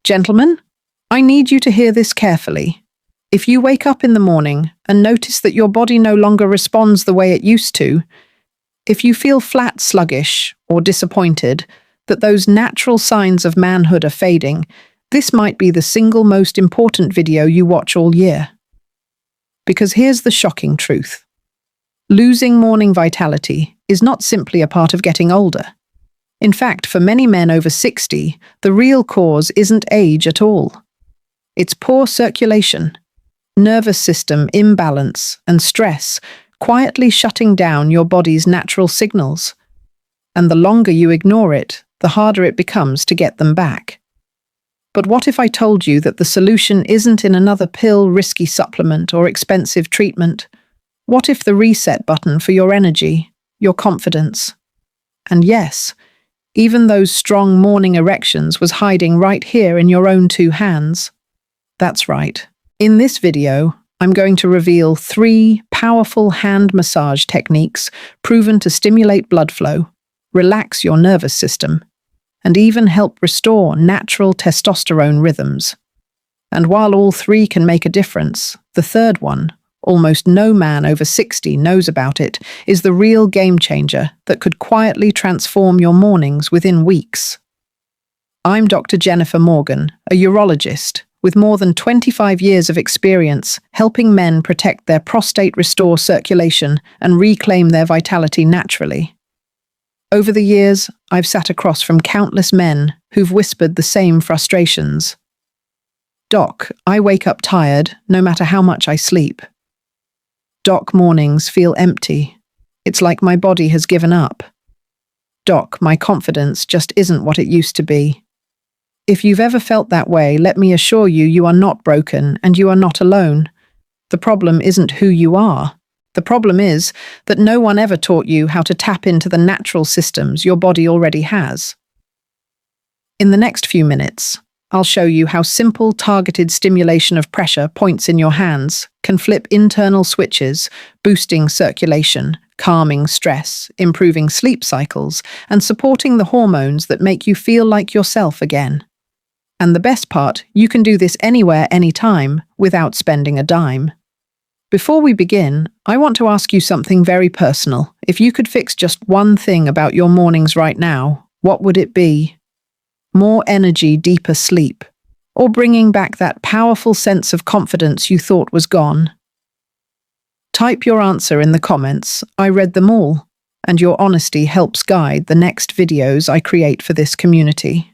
Gentlemen, I need you to hear this carefully. If you wake up in the morning and notice that your body no longer responds the way it used to, if you feel flat, sluggish, or disappointed, that those natural signs of manhood are fading, this might be the single most important video you watch all year. Because here's the shocking truth. Losing morning vitality is not simply a part of getting older. In fact, for many men over 60, the real cause isn't age at all. It's poor circulation, nervous system imbalance, and stress quietly shutting down your body's natural signals. And the longer you ignore it, the harder it becomes to get them back. But what if I told you that the solution isn't in another pill, risky supplement, or expensive treatment? What if the reset button for your energy, your confidence? And yes, even those strong morning erections was hiding right here in your own two hands. That's right. In this video, I'm going to reveal 3 powerful hand massage techniques proven to stimulate blood flow, relax your nervous system, and even help restore natural testosterone rhythms. And while all 3 can make a difference, the third one, almost no man over 60 knows about it, is the real game changer that could quietly transform your mornings within weeks. I'm Dr. Jennifer Morgan, a urologist, with more than 25 years of experience helping men protect their prostate, restore circulation, and reclaim their vitality naturally. Over the years, I've sat across from countless men who've whispered the same frustrations. Doc, I wake up tired no matter how much I sleep. Doc, mornings feel empty. It's like my body has given up. Doc, my confidence just isn't what it used to be. If you've ever felt that way, let me assure you, you are not broken and you are not alone. The problem isn't who you are. The problem is that no one ever taught you how to tap into the natural systems your body already has. In the next few minutes, I'll show you how simple, targeted stimulation of pressure points in your hands can flip internal switches, boosting circulation, calming stress, improving sleep cycles, and supporting the hormones that make you feel like yourself again. And the best part, you can do this anywhere, anytime, without spending a dime. Before we begin, I want to ask you something very personal. If you could fix just one thing about your mornings right now, what would it be? More energy, deeper sleep, or bringing back that powerful sense of confidence you thought was gone? Type your answer in the comments. I read them all, and your honesty helps guide the next videos I create for this community.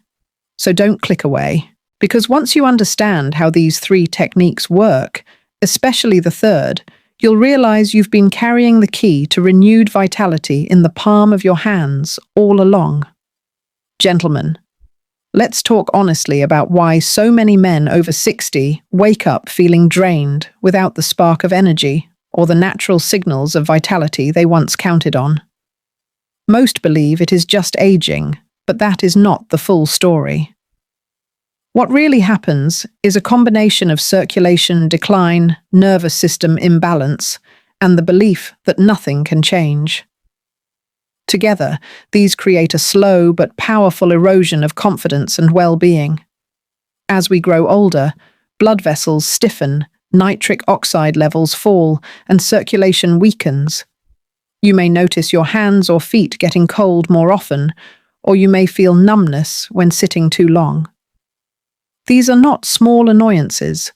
So don't click away, because once you understand how these 3 techniques work, especially the third, you'll realize you've been carrying the key to renewed vitality in the palm of your hands all along. Gentlemen, let's talk honestly about why so many men over 60 wake up feeling drained without the spark of energy or the natural signals of vitality they once counted on. Most believe it is just aging, but that is not the full story. What really happens is a combination of circulation decline, nervous system imbalance, and the belief that nothing can change. Together, these create a slow but powerful erosion of confidence and well-being. As we grow older, blood vessels stiffen, nitric oxide levels fall, and circulation weakens. You may notice your hands or feet getting cold more often, or you may feel numbness when sitting too long. These are not small annoyances.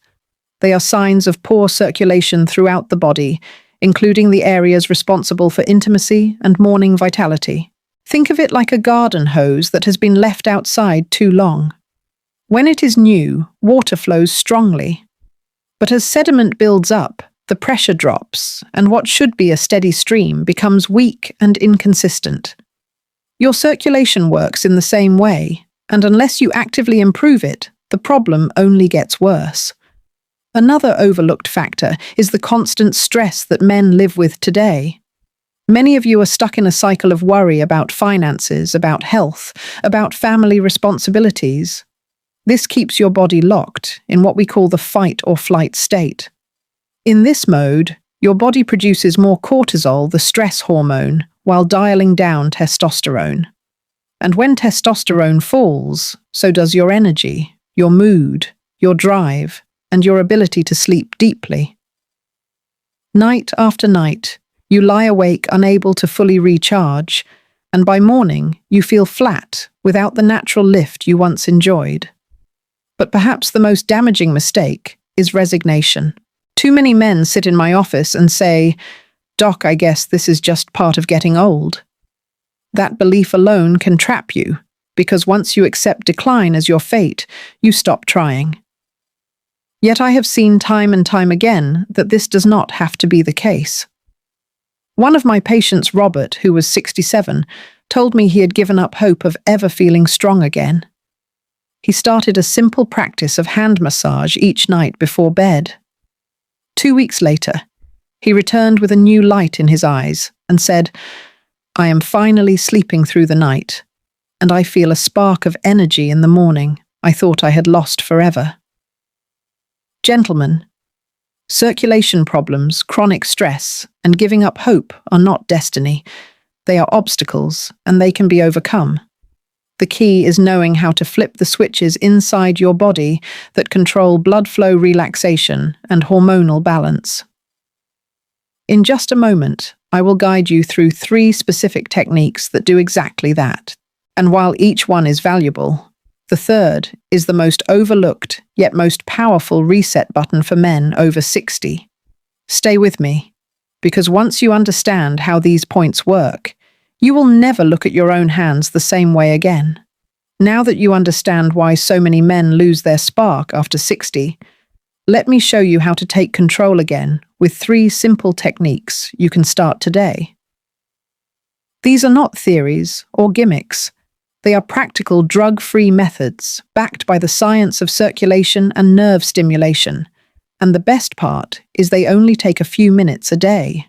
They are signs of poor circulation throughout the body, including the areas responsible for intimacy and morning vitality. Think of it like a garden hose that has been left outside too long. When it is new, water flows strongly. But as sediment builds up, the pressure drops, and what should be a steady stream becomes weak and inconsistent. Your circulation works in the same way, and unless you actively improve it, the problem only gets worse. Another overlooked factor is the constant stress that men live with today. Many of you are stuck in a cycle of worry about finances, about health, about family responsibilities. This keeps your body locked in what we call the fight or flight state. In this mode, your body produces more cortisol, the stress hormone, while dialing down testosterone. And when testosterone falls, so does your energy, your mood, your drive, and your ability to sleep deeply. Night after night, you lie awake unable to fully recharge, and by morning you feel flat without the natural lift you once enjoyed. But perhaps the most damaging mistake is resignation. Too many men sit in my office and say, "Doc, I guess this is just part of getting old." That belief alone can trap you, because once you accept decline as your fate, you stop trying. Yet I have seen time and time again that this does not have to be the case. One of my patients, Robert, who was 67, told me he had given up hope of ever feeling strong again. He started a simple practice of hand massage each night before bed. 2 weeks later, he returned with a new light in his eyes and said, "I am finally sleeping through the night, and I feel a spark of energy in the morning I thought I had lost forever." Gentlemen, circulation problems, chronic stress, and giving up hope are not destiny. They are obstacles, and they can be overcome. The key is knowing how to flip the switches inside your body that control blood flow, relaxation, and hormonal balance. In just a moment, I will guide you through 3 specific techniques that do exactly that. And while each one is valuable, the third is the most overlooked yet most powerful reset button for men over 60. Stay with me, because once you understand how these points work, you will never look at your own hands the same way again. Now that you understand why so many men lose their spark after 60, let me show you how to take control again with 3 simple techniques you can start today. These are not theories or gimmicks. They are practical drug-free methods backed by the science of circulation and nerve stimulation. And the best part is they only take a few minutes a day.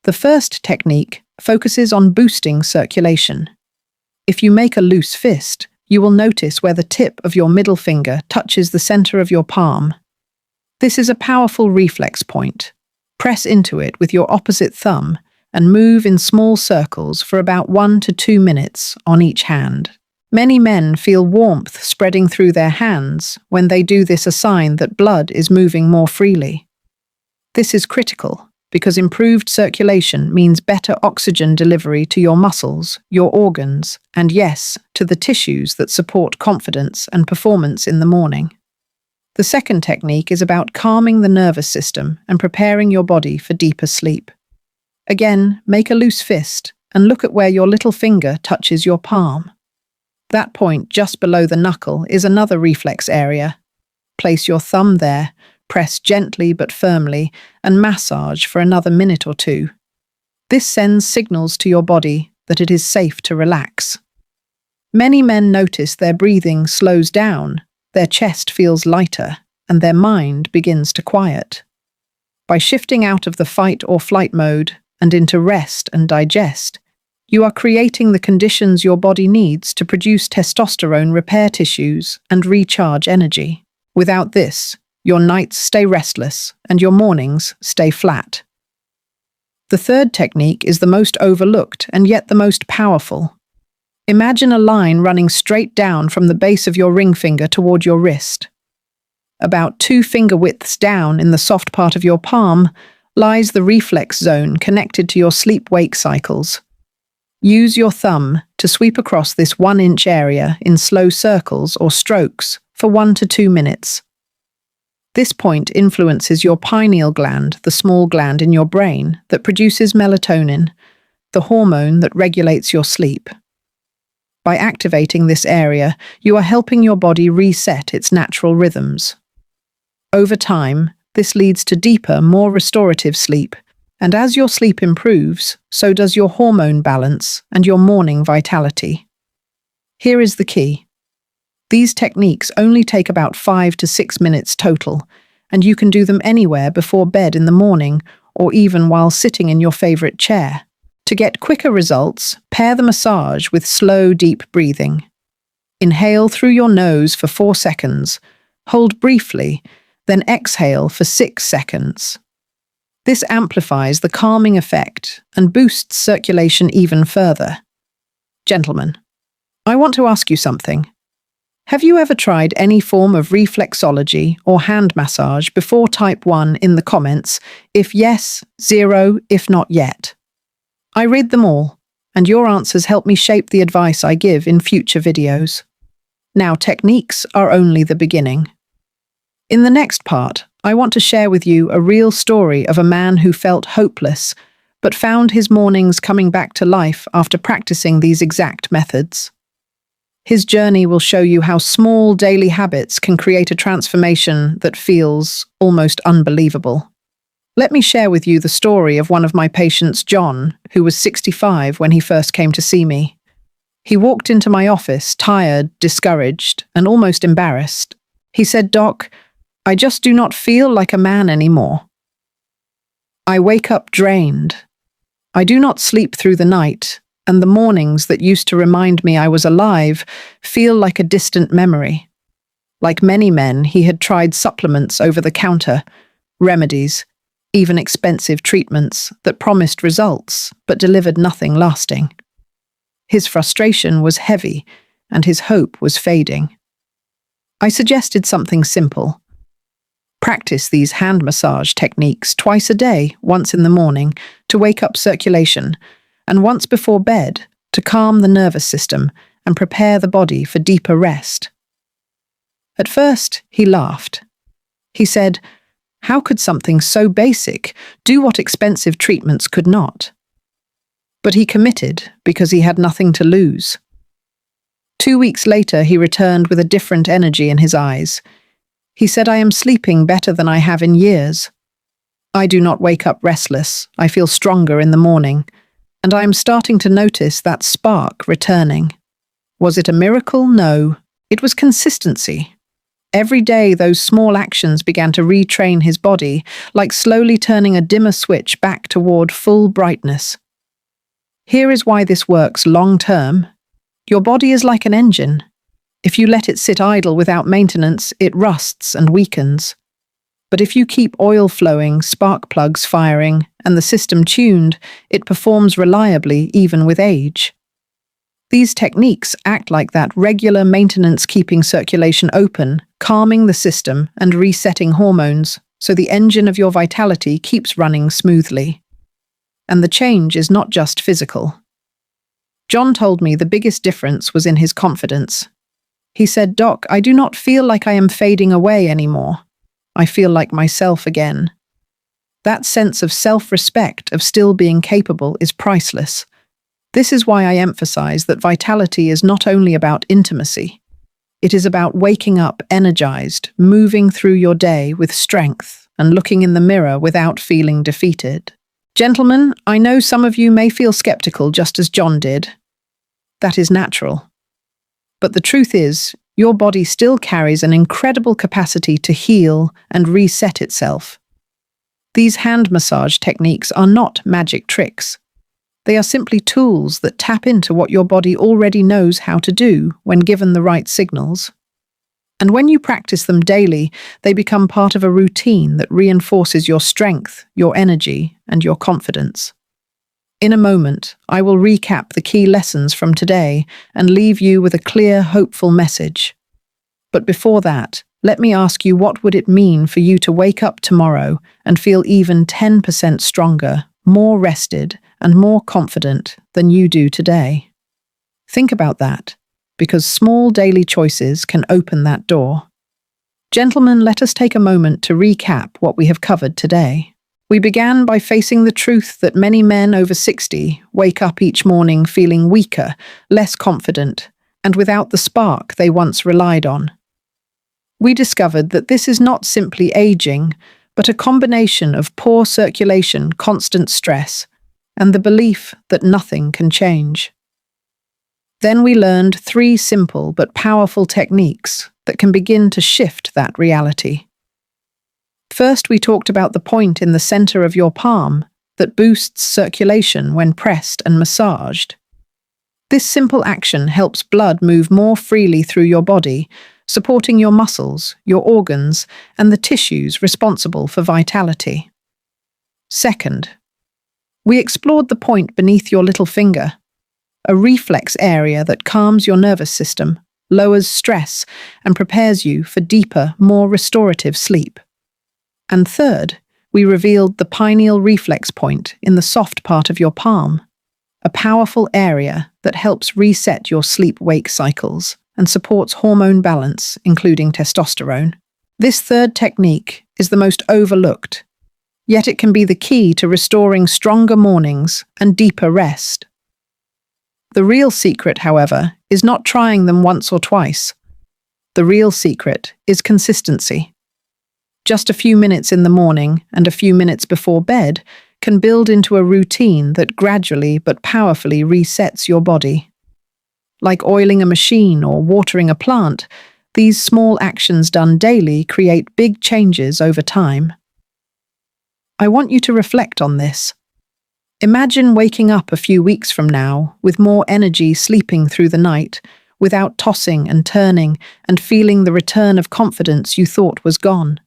The first technique focuses on boosting circulation. If you make a loose fist, you will notice where the tip of your middle finger touches the center of your palm. This is a powerful reflex point. Press into it with your opposite thumb and move in small circles for about 1 to 2 minutes on each hand. Many men feel warmth spreading through their hands. When they do this, a sign that blood is moving more freely. This is critical because improved circulation means better oxygen delivery to your muscles, your organs, and yes, to the tissues that support confidence and performance in the morning. The second technique is about calming the nervous system and preparing your body for deeper sleep. Again, make a loose fist and look at where your little finger touches your palm. That point just below the knuckle is another reflex area. Place your thumb there, press gently but firmly, and massage for another minute or 2. This sends signals to your body that it is safe to relax. Many men notice their breathing slows down, their chest feels lighter, and their mind begins to quiet. By shifting out of the fight or flight mode and into rest and digest, you are creating the conditions your body needs to produce testosterone, repair tissues, and recharge energy. Without this, your nights stay restless and your mornings stay flat. The third technique is the most overlooked and yet the most powerful. Imagine a line running straight down from the base of your ring finger toward your wrist. About 2 finger widths down in the soft part of your palm lies the reflex zone connected to your sleep-wake cycles. Use your thumb to sweep across this 1-inch area in slow circles or strokes for 1 to 2 minutes. This point influences your pineal gland, the small gland in your brain that produces melatonin, the hormone that regulates your sleep. By activating this area, you are helping your body reset its natural rhythms. Over time, this leads to deeper, more restorative sleep, and as your sleep improves, so does your hormone balance and your morning vitality. Here is the key. These techniques only take about 5 to 6 minutes total, and you can do them anywhere before bed in the morning or even while sitting in your favorite chair. To get quicker results, pair the massage with slow, deep breathing. Inhale through your nose for 4 seconds, hold briefly, then exhale for 6 seconds. This amplifies the calming effect and boosts circulation even further. Gentlemen, I want to ask you something. Have you ever tried any form of reflexology or hand massage before type 1 in the comments? If yes, 0, if not yet. I read them all, and your answers help me shape the advice I give in future videos. Now, techniques are only the beginning. In the next part, I want to share with you a real story of a man who felt hopeless, but found his mornings coming back to life after practicing these exact methods. His journey will show you how small daily habits can create a transformation that feels almost unbelievable. Let me share with you the story of one of my patients, John, who was 65 when he first came to see me. He walked into my office, tired, discouraged, and almost embarrassed. He said, "Doc, I just do not feel like a man anymore. I wake up drained. I do not sleep through the night, and the mornings that used to remind me I was alive feel like a distant memory." Like many men, he had tried supplements over the counter, remedies, even expensive treatments that promised results but delivered nothing lasting. His frustration was heavy, and his hope was fading. I suggested something simple. Practice these hand massage techniques twice a day, once in the morning, to wake up circulation, and once before bed, to calm the nervous system and prepare the body for deeper rest. At first, he laughed. He said, "How could something so basic do what expensive treatments could not?" But he committed because he had nothing to lose. 2 weeks later, he returned with a different energy in his eyes. He said, "I am sleeping better than I have in years. I do not wake up restless. I feel stronger in the morning, and I am starting to notice that spark returning." Was it a miracle? No. It was consistency. Every day, those small actions began to retrain his body, like slowly turning a dimmer switch back toward full brightness. Here is why this works long-term. Your body is like an engine. If you let it sit idle without maintenance, it rusts and weakens. But if you keep oil flowing, spark plugs firing, and the system tuned, it performs reliably even with age. These techniques act like that regular maintenance, keeping circulation open, calming the system, and resetting hormones, so the engine of your vitality keeps running smoothly. And the change is not just physical. John told me the biggest difference was in his confidence. He said, "Doc, I do not feel like I am fading away anymore. I feel like myself again." That sense of self-respect, of still being capable, is priceless. This is why I emphasize that vitality is not only about intimacy. It is about waking up energized, moving through your day with strength, and looking in the mirror without feeling defeated. Gentlemen, I know some of you may feel skeptical just as John did. That is natural. But the truth is, your body still carries an incredible capacity to heal and reset itself. These hand massage techniques are not magic tricks. They are simply tools that tap into what your body already knows how to do when given the right signals. And when you practice them daily, they become part of a routine that reinforces your strength, your energy, and your confidence. In a moment, I will recap the key lessons from today and leave you with a clear, hopeful message. But before that, let me ask you, what would it mean for you to wake up tomorrow and feel even 10% stronger, more rested, and more confident than you do today? Think about that, because small daily choices can open that door. Gentlemen, let us take a moment to recap what we have covered today. We began by facing the truth that many men over 60 wake up each morning feeling weaker, less confident, and without the spark they once relied on. We discovered that this is not simply aging, but a combination of poor circulation, constant stress, and the belief that nothing can change. Then we learned 3 simple but powerful techniques that can begin to shift that reality. First, we talked about the point in the center of your palm that boosts circulation when pressed and massaged. This simple action helps blood move more freely through your body, supporting your muscles, your organs, and the tissues responsible for vitality. Second, we explored the point beneath your little finger, a reflex area that calms your nervous system, lowers stress, and prepares you for deeper, more restorative sleep. And third, we revealed the pineal reflex point in the soft part of your palm, a powerful area that helps reset your sleep-wake cycles and supports hormone balance, including testosterone. This third technique is the most overlooked, yet it can be the key to restoring stronger mornings and deeper rest. The real secret, however, is not trying them once or twice. The real secret is consistency. Just a few minutes in the morning and a few minutes before bed can build into a routine that gradually but powerfully resets your body. Like oiling a machine or watering a plant, these small actions done daily create big changes over time. I want you to reflect on this. Imagine waking up a few weeks from now with more energy sleeping through the night, without tossing and turning and feeling the return of confidence you thought was gone.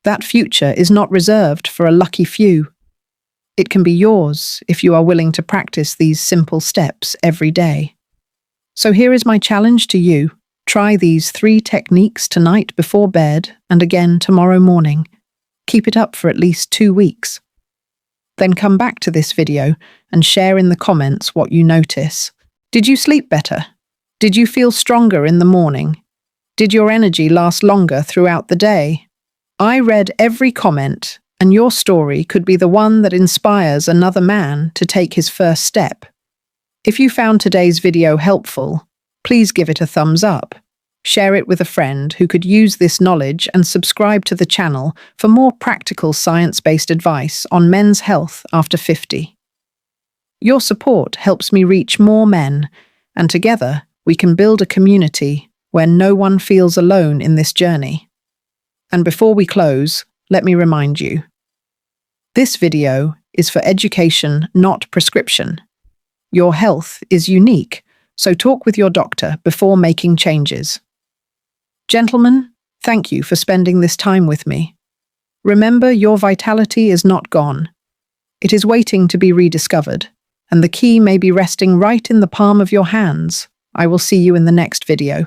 That future is not reserved for a lucky few. It can be yours if you are willing to practice these simple steps every day. So here is my challenge to you. Try these 3 techniques tonight before bed and again tomorrow morning. Keep it up for at least 2 weeks. Then come back to this video and share in the comments what you notice. Did you sleep better? Did you feel stronger in the morning? Did your energy last longer throughout the day? I read every comment, and your story could be the one that inspires another man to take his first step. If you found today's video helpful, please give it a thumbs up. Share it with a friend who could use this knowledge and subscribe to the channel for more practical science-based advice on men's health after 50. Your support helps me reach more men, and together we can build a community where no one feels alone in this journey. And before we close, let me remind you, this video is for education, not prescription. Your health is unique, so talk with your doctor before making changes. Gentlemen, thank you for spending this time with me. Remember, your vitality is not gone. It is waiting to be rediscovered, and the key may be resting right in the palm of your hands. I will see you in the next video.